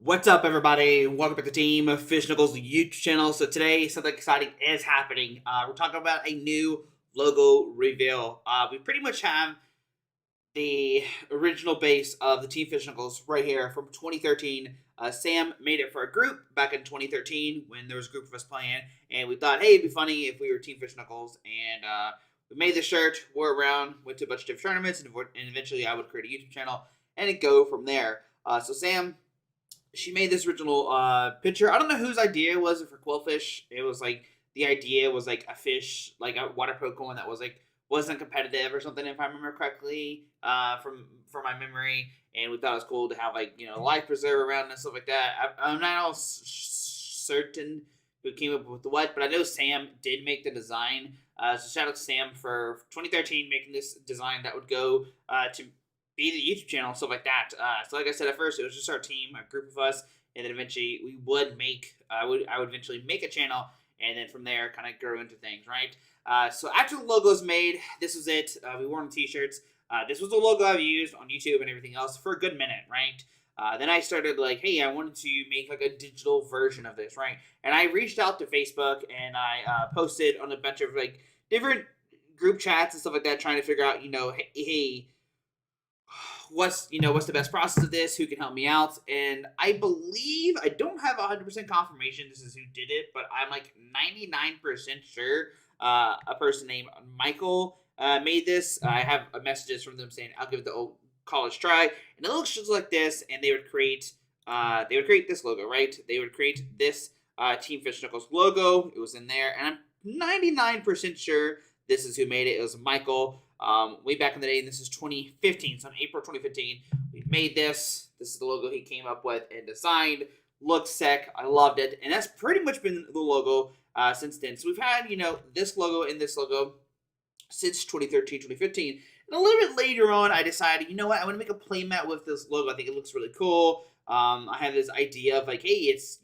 What's up, everybody? Welcome back to Team Fish Knuckles YouTube channel. So today, something exciting is happening. We're talking about a new logo reveal. We pretty much have the original base of the Team Fish Knuckles right here from 2013. Sam made it for a group back in 2013 when there was a group of us playing, and we thought, hey, it'd be funny if we were Team Fish Knuckles, and we made the shirt, wore it around, went to a bunch of different tournaments, and eventually I would create a YouTube channel, and it'd go from there. So Sam, she made this original picture. I don't know whose idea it was for Quillfish. It was like the idea was like a fish, like a water Pokemon that was like wasn't competitive or something, if I remember correctly, from my memory. And we thought it was cool to have like life preserve around and stuff like that. I'm not all certain who came up with the what, but I know Sam did make the design. So shout out to Sam for 2013 making this design that would go to be the YouTube channel and stuff like that. So like I said, at first it was just our team, a group of us, and then eventually we would make I would eventually make a channel, and then from there kind of grow into things, right? So after the logo is made, this was it. We wore on t-shirts. This was the logo I've used on YouTube and everything else for a good minute, right? Then I started like, hey, I wanted to make like a digital version of this, right? And I reached out to Facebook and I posted on a bunch of like different group chats and stuff like that, trying to figure out, hey, what's the best process of this, who can help me out. And I believe, I don't have 100% confirmation this is who did it, but I'm like 99% sure a person named Michael made this. I have messages from them saying I'll give it the old college try, and it looks just like this. And they would create this logo, right? They would create this Team Fish Knuckles logo. It was in there, and I'm 99% sure this is who made it. It was Michael. Way back in the day, and this is 2015, so in April 2015, we made this. This is the logo he came up with and designed. Looks sick. I loved it, and that's pretty much been the logo since then. So we've had, this logo and this logo since 2013, 2015. And a little bit later on, I decided, you know what, I want to make a playmat with this logo. I think it looks really cool. I have this idea of like, hey, it's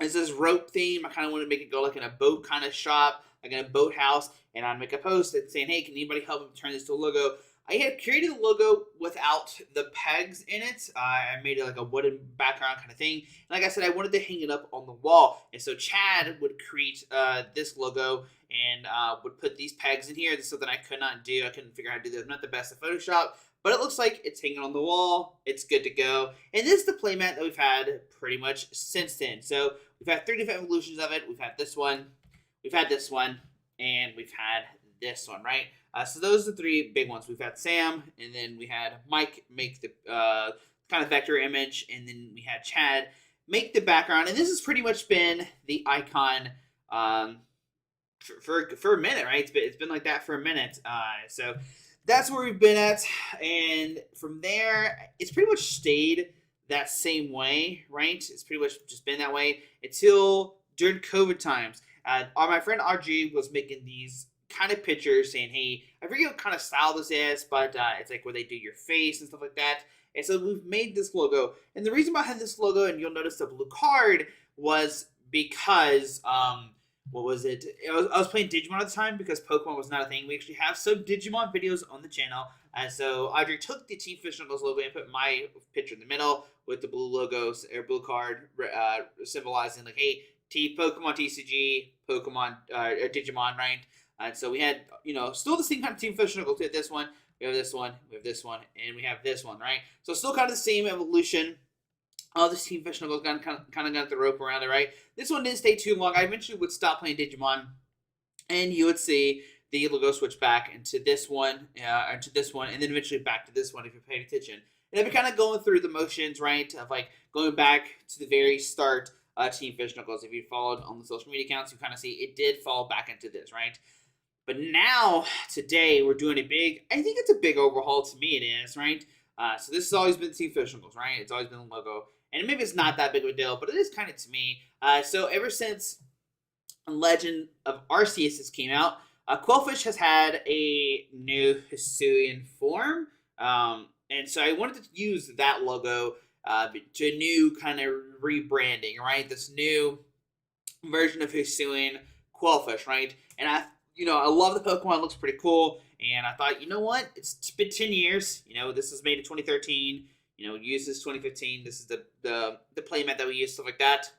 this rope theme. I kind of want to make it go like in a boat kind of shop, like in a boathouse, and I'd make a post saying, hey, can anybody help me turn this to a logo? I had created the logo without the pegs in it. I made it like a wooden background kind of thing. And like I said, I wanted to hang it up on the wall. And so Chad would create this logo and would put these pegs in here. This is something I could not do. I couldn't figure out how to do this. I'm not the best at Photoshop, but it looks like it's hanging on the wall. It's good to go. And this is the playmat that we've had pretty much since then. So we've had 3 different evolutions of it. We've had this one, we've had this one, and we've had this one, right? So those are the 3 big ones. We've had Sam, and then we had Mike make the kind of vector image, and then we had Chad make the background. And this has pretty much been the icon for a minute, right? It's been like that for a minute. So that's where we've been at, and from there, it's pretty much stayed that same way, right? It's pretty much just been that way until during COVID times. My friend RG was making these kind of pictures saying, hey, I forget what kind of style this is, but it's like where they do your face and stuff like that. And so we've made this logo. And the reason behind this logo, and you'll notice the blue card, was because, what was it? I was playing Digimon at the time because Pokemon was not a thing. We actually have some Digimon videos on the channel. And so Audrey took the Team Fish Knuckles logo and put my picture in the middle with the blue logos, or blue card, symbolizing like, hey, Pokemon TCG, Pokemon, Digimon, right? And so we had, still the same kind of Team Fish Knuckles. We have this one, we have this one, we have this one, and we have this one, right? So still kind of the same evolution. All this Team Fish Knuckles kind of got the rope around it, right? This one didn't stay too long. I eventually would stop playing Digimon, and you would see the logo switch back into this one, and then eventually back to this one if you're paying attention. And I've been kind of going through the motions, right, of like going back to the very start. Team Fish Knuckles, if you followed on the social media accounts, you kind of see it did fall back into this, right? But now, today, we're doing I think it's a big overhaul. To me, it is, right? So this has always been Team Fish Knuckles, right? It's always been the logo. And maybe it's not that big of a deal, but it is kind of to me. So ever since Legend of Arceus came out, Quillfish has had a new Hisuian form. And so I wanted to use that logo to a new kind of rebranding, right? This new version of Hisuian Quillfish, right? And I love the Pokemon. It looks pretty cool. And I thought, you know what? It's been 10 years. This was made in 2013. use this 2015. This is the playmat that we use, stuff like that.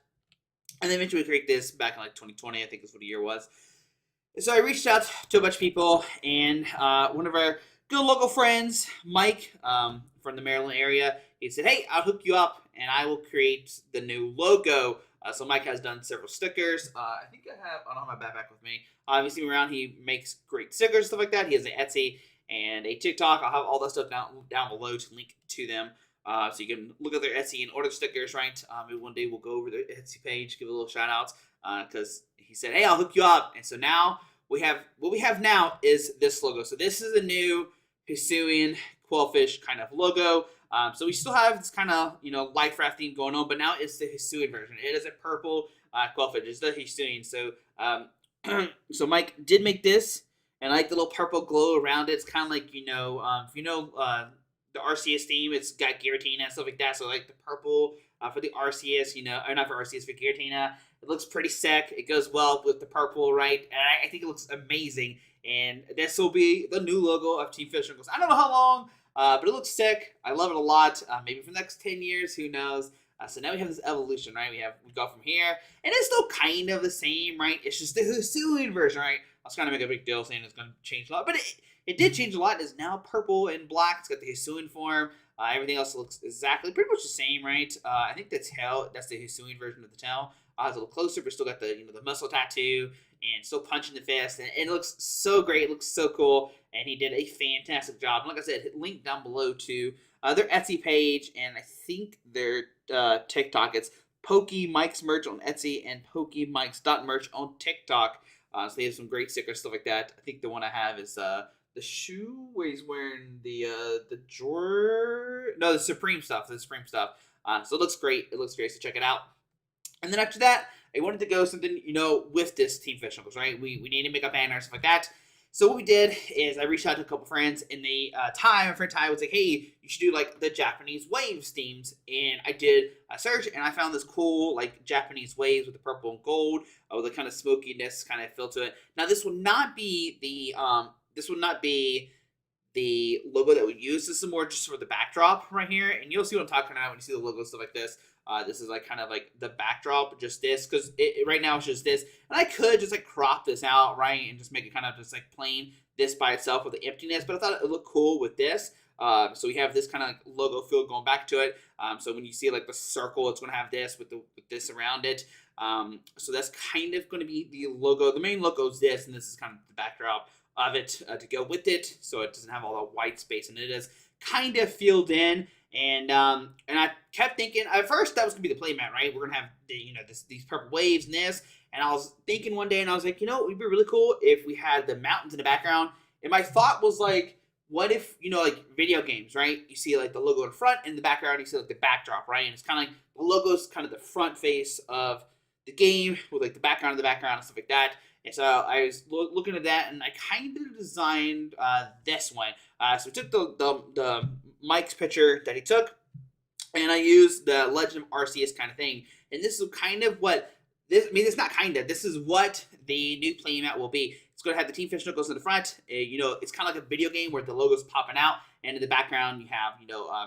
And then eventually we create this back in like 2020, I think is what the year was. So I reached out to a bunch of people, and one of our good local friends, Mike, from the Maryland area, he said, "Hey, I'll hook you up, and I will create the new logo." So Mike has done several stickers. I think I don't have my backpack with me. You see me around. He makes great stickers, stuff like that. He has an Etsy and a TikTok. I'll have all that stuff down below to link to them. So you can look at their Etsy and order stickers, right? Maybe one day we'll go over their Etsy page, give a little shout outs, because he said, "Hey, I'll hook you up." And so now what we have now is this logo. So this is a new Hisuian quillfish kind of logo. So we still have this kind of life rafting going on, but now it's the Hisuian version. It is a purple quillfish. It's the Hisuian. So so Mike did make this, and I like the little purple glow around it. It's kind of like if the RCS theme, it's got Giratina and stuff like that. So like the purple for the RCS, or not for RCS, for Giratina. It looks pretty sick. It goes well with the purple, right? And I think it looks amazing. And this will be the new logo of Team Fish Circles. I don't know how long, but it looks sick. I love it a lot. Maybe for the next 10 years, who knows? So now we have this evolution, right? We go from here, and it's still kind of the same, right? It's just the Hisuian version, right? I was trying to make a big deal saying it's going to change a lot, but it did change a lot. It's now purple and black. It's got the Hisuian form. Everything else looks exactly pretty much the same, right? I think the tail, that's the Hisuian version of the tail. It's a little closer, but still got the the muscle tattoo and still punching the fist, and it looks so great. It looks so cool, and he did a fantastic job. And like I said, link down below to their Etsy page, and I think their TikTok. It's Pokey Mike's merch on Etsy and PokeyMikes.merch on TikTok. So they have some great stickers, stuff like that. I think the one I have is the shoe where he's wearing the Supreme stuff. The Supreme stuff. So it looks great. It looks great. So check it out. And then after that, I wanted to go something, with this Team Fish Circles, right? We need to make a banner, stuff like that. So what we did is I reached out to a couple friends, and my friend Ty was like, "Hey, you should do like the Japanese waves themes." And I did a search, and I found this cool like Japanese waves with the purple and gold, with the kind of smokiness kind of feel to it. Now this will not be the logo that we use. This is more just for the backdrop right here, and you'll see what I'm talking about when you see the logo, stuff like this. This is like kind of like the backdrop, just this, because right now it's just this. And I could just like crop this out, right, and just make it kind of just like plain this by itself with the emptiness, but I thought it would look cool with this. So we have this kind of like logo feel going back to it. So when you see like the circle, it's going to have this with this around it. So that's kind of going to be the logo. The main logo is this, and this is kind of the backdrop of it to go with it, so it doesn't have all the white space, and it is kind of filled in. And I kept thinking at first that was gonna be the playmat, right? We're gonna have these purple waves and this. And I was thinking one day, and I was like, it would be really cool if we had the mountains in the background. And my thought was like, what if like video games, right? You see like the logo in front, and in the background you see like the backdrop, right? And it's kind of like the logo's kind of the front face of the game with like the background of the background and stuff like that. And so I was looking at that, and I kind of designed this one. So we took the Mike's picture that he took, and I used the Legend of RCS kind of thing. And this is kind of what this. I mean, it's not kind of. This is what the new playmat will be. It's going to have the Team Fish Knuckles in the front. It's kind of like a video game where the logo's popping out, and in the background you have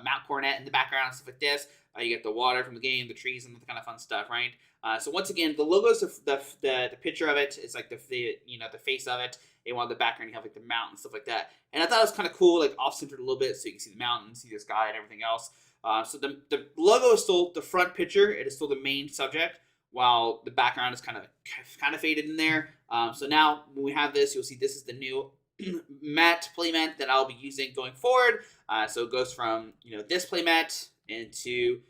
Mount Coronet in the background and stuff like this. You get the water from the game, the trees, and the kind of fun stuff, right? So once again, the logo's the picture of it. It's like the face of it. And on the background, you have like the mountain and stuff like that. And I thought it was kind of cool, like off-centered a little bit, so you can see the mountain, see the sky, and everything else. So the logo is still the front picture. It is still the main subject, while the background is kind of faded in there. So now when we have this, you'll see this is the new matte playmat that I'll be using going forward. So it goes from this playmat into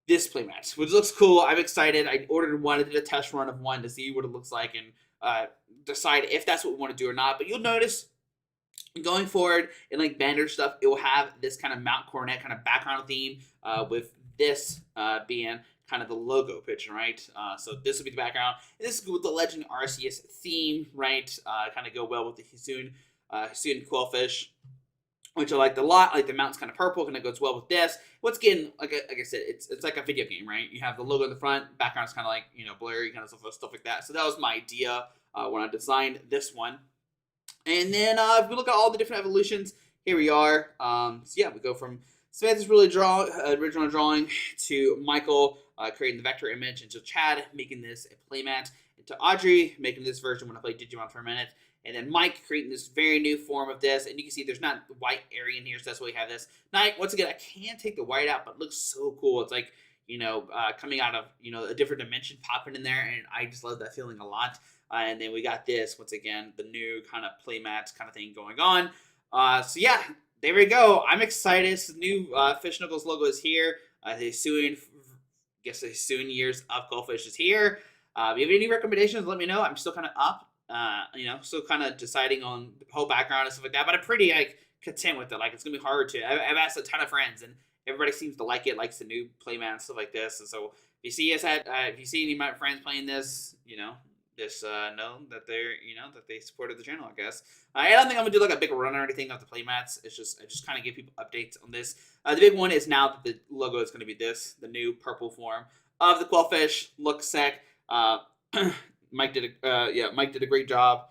this playmat, which looks cool. I'm excited. I ordered one. I did a test run of one to see what it looks like and decide if that's what we want to do or not. But you'll notice going forward in like banner stuff, it will have this kind of Mount Coronet kind of background theme with this being kind of the logo picture, right? So this will be the background. And this is with the Legend RCS theme, right? Kind of go well with the Hisuian quillfish, which I liked a lot. Like the mountain's kind of purple, kind of goes well with this. Once again, like I said, it's like a video game, right? You have the logo in the front, background's kind of like blurry, kind of stuff like that. So that was my idea when I designed this one. And then if we look at all the different evolutions, here we are. So yeah, we go from Samantha's original drawing, to Michael creating the vector image, and to Chad making this a playmat, and to Audrey making this version when I played Digimon for a minute, and then Mike creating this very new form of this. And you can see there's not the white area in here, so that's why we have this. Now, once again, I can't take the white out, but it looks so cool. It's like, coming out of, a different dimension popping in there, and I just love that feeling a lot. And then we got this, once again, the new kind of playmat kind of thing going on. So yeah, there we go. I'm excited. The new Fish Knuckles logo is here. The ensuing years of Goldfish is here. If you have any recommendations, let me know. I'm still kind of up. Still kind of deciding on the whole background and stuff like that. But I'm pretty content with it. Like, it's gonna be hard to. I've asked a ton of friends, and everybody seems to like it. Likes the new playmat and stuff like this. And so if you see any of my friends playing this, just know that they supported the channel, I guess. I don't think I'm gonna do like a big run or anything of the playmats. I just kind of give people updates on this. The big one is now that the logo is gonna be the new purple form of the Quillfish. Looks sick. Mike did a great job,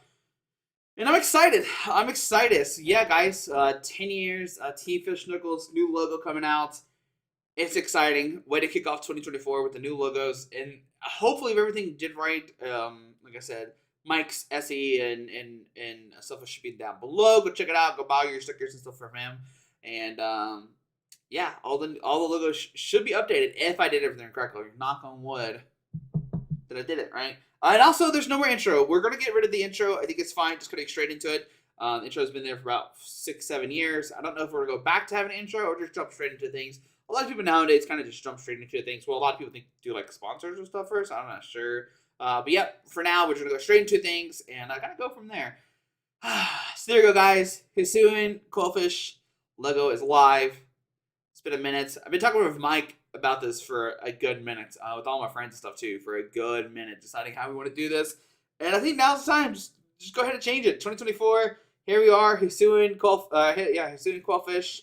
and I'm excited. So yeah, guys, 10 years, Fish Knuckles, new logo coming out. It's exciting. Way to kick off 2024 with the new logos, and hopefully if everything did right, like I said, Mike's SE and stuff should be down below. Go check it out. Go buy your stickers and stuff from him. And yeah, all the logos should be updated if I did everything correctly. Knock on wood that I did it right. And also, there's no more intro. We're gonna get rid of the intro. I think it's fine. Just getting straight into it. The intro's been there for about 6-7 years. I don't know if we're gonna go back to having an intro or just jump straight into things. A lot of people nowadays kind of just jump straight into things. Well, a lot of people do like sponsors and stuff first. I'm not sure. But yeah, for now, we're just going to go straight into things, and I got to go from there. So there you go, guys. Hisuian Quillfish logo is live. It's been a minute. I've been talking with Mike about this for a good minute, with all my friends and stuff too, for a good minute, deciding how we want to do this. And I think now's the time. Just go ahead and change it. 2024, here we are. Hisuian Quillfish.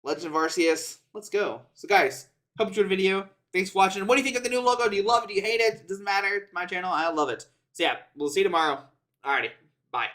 Legend of Arceus. Let's go. So, guys, hope you enjoyed the video. Thanks for watching. What do you think of the new logo? Do you love it? Do you hate it? It doesn't matter. It's my channel. I love it. So, yeah, we'll see you tomorrow. Alrighty. Bye.